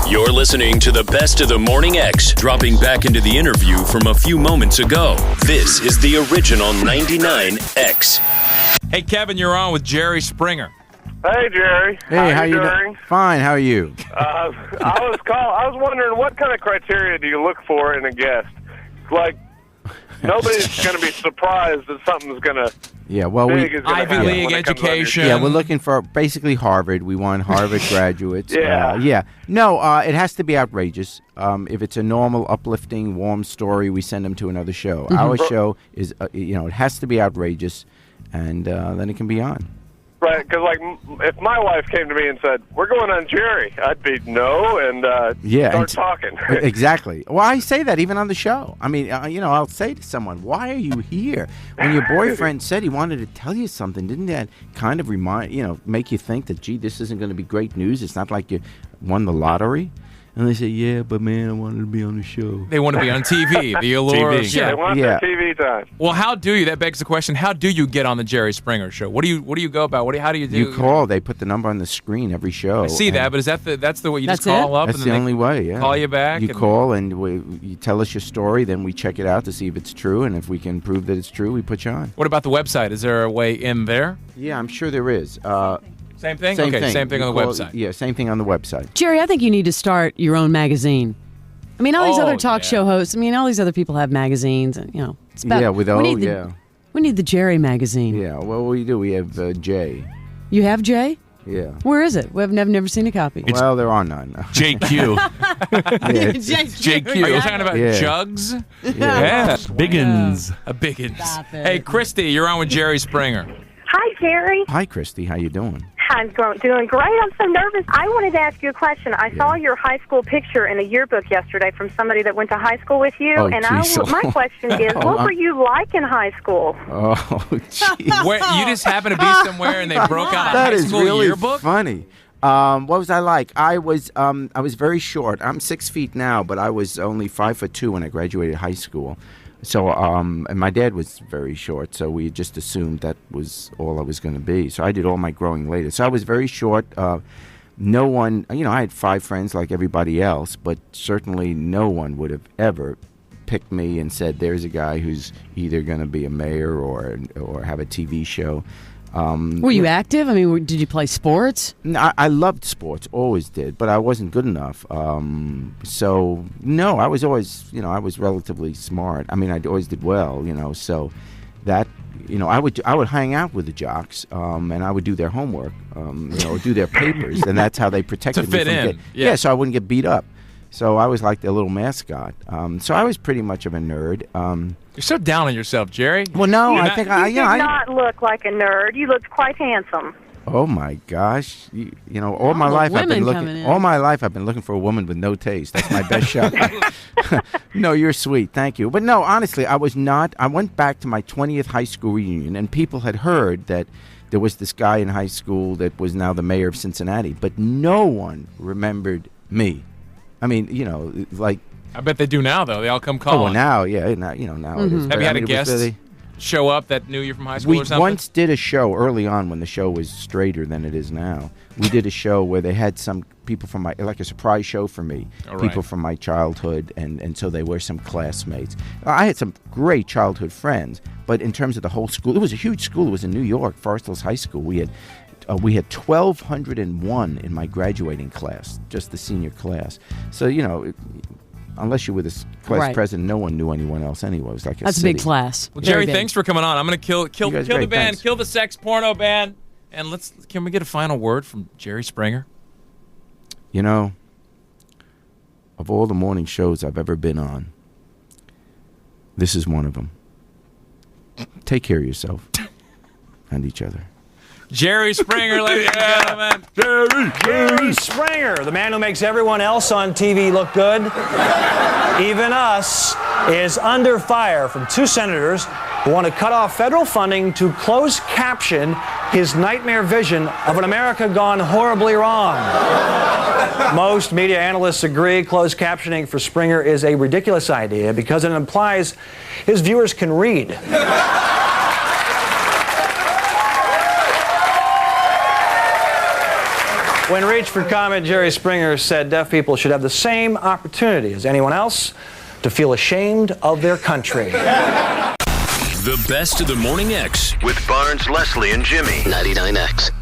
You're listening to the best of the Morning X, dropping back into the interview from a few moments ago. This is the original 99X. Hey, Kevin, you're on with Jerry Springer. Hey, Jerry. Hey, how you doing? Fine. How are you? I was wondering, what kind of criteria do you look for in a guest? Like, nobody's going to be surprised that something's going to. Yeah, well, Ivy League education. Yeah, we're looking for basically Harvard. We want Harvard graduates. Yeah. No, it has to be outrageous. If it's a normal, uplifting, warm story, we send them to another show. Mm-hmm. Our show is, it has to be outrageous, and then it can be on. Right, because if my wife came to me and said, "We're going on Jerry," I'd be no and start talking. Exactly. Well, I say that even on the show. I mean, I'll say to someone, "Why are you here?" When your boyfriend said he wanted to tell you something, didn't that kind of make you think that, gee, this isn't going to be great news? It's not like you won the lottery. And they say, yeah, but man, I wanted to be on the show. They want to be on TV, the allure of They want their TV time. Well, that begs the question, how do you get on the Jerry Springer show? What do you go about? How do you do? You call. They put the number on the screen every show. I see that, but that's the way you just call up? That's and then the only way, yeah. Call you back? You call and you tell us your story, then we check it out to see if it's true, and if we can prove that it's true, we put you on. What about the website? Is there a way in there? Yeah, I'm sure there is. Same thing? Same thing. Same thing on the website. Yeah, same thing on the website. Jerry, I think you need to start your own magazine. I mean, all these other talk show hosts, all these other people have magazines, and, it's about... We need the Jerry magazine. Yeah, well, we do. We have Jay. You have Jay? Yeah. Where is it? I've never seen a copy. Well, there are none. JQ. JQ. Are you talking about Jugs? Yeah. Biggins. A Biggins. Hey, Christy, you're on with Jerry Springer. Hi, Jerry. Hi, Christy. How you doing? I'm doing great. I'm so nervous. I wanted to ask you a question. I saw your high school picture in a yearbook yesterday from somebody that went to high school with you. Oh, and my question is, what were you like in high school? Oh, geez. Where, you just happened to be somewhere and they broke out a high school really yearbook? Funny. What was I like? I was very short. I'm 6 feet now, but I was only 5'2" when I graduated high school. So, and my dad was very short, so we just assumed that was all I was going to be. So I did all my growing later. So I was very short. No one, I had 5 friends like everybody else, but certainly no one would have ever picked me and said, there's a guy who's either going to be a mayor or have a TV show. Were you active? I mean, did you play sports? I loved sports, always did, but I wasn't good enough. So, no, I was always, I was relatively smart. I mean, I always did well, so that, I would hang out with the jocks, and I would do their homework, do their papers, and that's how they protected me. To fit in. Yeah, so I wouldn't get beat up. So I was like their little mascot. So I was pretty much of a nerd. You're so down on yourself, Jerry. Well, no, You did not look like a nerd. You looked quite handsome. Oh my gosh! All my life I've been looking. All my life I've been looking for a woman with no taste. That's my best shot. No, you're sweet. Thank you. But no, honestly, I was not. I went back to my 20th high school reunion, and people had heard that there was this guy in high school that was now the mayor of Cincinnati, but no one remembered me. I mean, like. I bet they do now, though. They all come calling. Oh, well, now, yeah, now it is. Have you had a guest show up that knew you from high school or something? We once did a show early on when the show was straighter than it is now. We did a show where they had some people from like a surprise show for me, people from my childhood, and so they were some classmates. I had some great childhood friends, but in terms of the whole school, it was a huge school. It was in New York, Forest Hills High School. We had 1,201 in my graduating class, just the senior class. So, unless you were the class president, no one knew anyone else anyway. It was like That's city. a big class. Well, Jerry, thanks for coming on. I'm going to kill the band, thanks. kill the sex porno band, and can we get a final word from Jerry Springer? Of all the morning shows I've ever been on, this is one of them. Take care of yourself and each other. Jerry Springer, ladies and gentlemen. Jerry Springer, the man who makes everyone else on TV look good, even us, is under fire from 2 senators who want to cut off federal funding to close caption his nightmare vision of an America gone horribly wrong. Most media analysts agree closed captioning for Springer is a ridiculous idea because it implies his viewers can read. When reached for comment, Jerry Springer said deaf people should have the same opportunity as anyone else to feel ashamed of their country. The best of the Morning X with Barnes, Leslie, and Jimmy. 99X.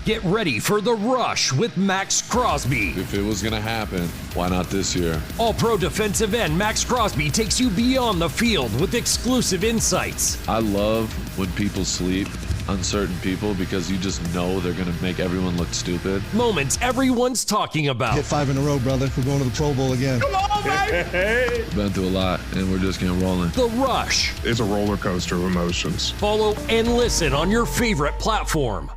Get ready for The Rush with Max Crosby. If it was going to happen, why not this year? All-pro defensive end Max Crosby takes you beyond the field with exclusive insights. I love when people sleep, uncertain people, because you just know they're going to make everyone look stupid. Moments everyone's talking about. Hit 5 in a row, brother. We're going to the Pro Bowl again. Come on, baby! We've been through a lot, and we're just getting rolling. The Rush. It's a roller coaster of emotions. Follow and listen on your favorite platform.